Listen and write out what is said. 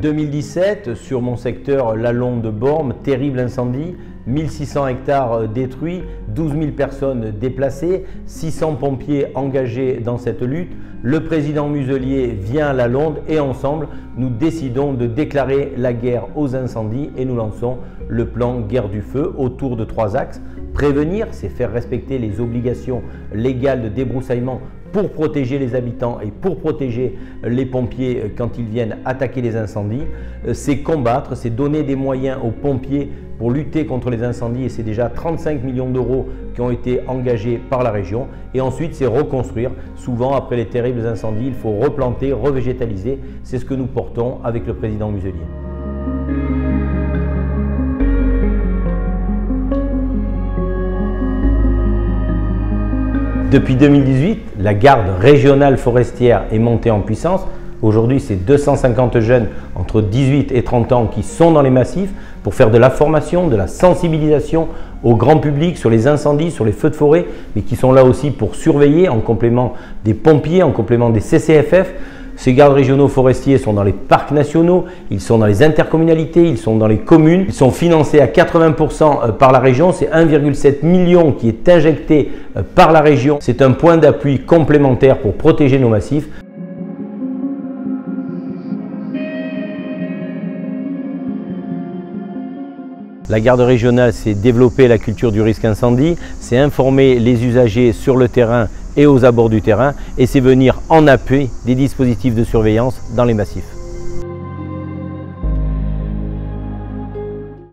2017, sur mon secteur Lalonde de Bormes, terrible incendie, 1600 hectares détruits, 12 000 personnes déplacées, 600 pompiers engagés dans cette lutte. Le président Muselier vient à Lalonde et ensemble, nous décidons de déclarer la guerre aux incendies et nous lançons le plan Guerre du Feu autour de 3 axes. Prévenir, c'est faire respecter les obligations légales de débroussaillement pour protéger les habitants et pour protéger les pompiers quand ils viennent attaquer les incendies. C'est combattre, c'est donner des moyens aux pompiers pour lutter contre les incendies et c'est déjà 35 millions d'euros qui ont été engagés par la région. Et ensuite, c'est reconstruire. Souvent, après les terribles incendies, il faut replanter, revégétaliser. C'est ce que nous portons avec le président Muselier. Depuis 2018, la garde régionale forestière est montée en puissance. Aujourd'hui, c'est 250 jeunes entre 18 et 30 ans qui sont dans les massifs pour faire de la formation, de la sensibilisation au grand public sur les incendies, sur les feux de forêt, mais qui sont là aussi pour surveiller en complément des pompiers, en complément des CCFF. Ces gardes régionaux forestiers sont dans les parcs nationaux, ils sont dans les intercommunalités, ils sont dans les communes. Ils sont financés à 80% par la région. C'est 1,7 million qui est injecté par la région. C'est un point d'appui complémentaire pour protéger nos massifs. La garde régionale, c'est développer la culture du risque incendie, c'est informer les usagers sur le terrain et aux abords du terrain et c'est venir en appui des dispositifs de surveillance dans les massifs.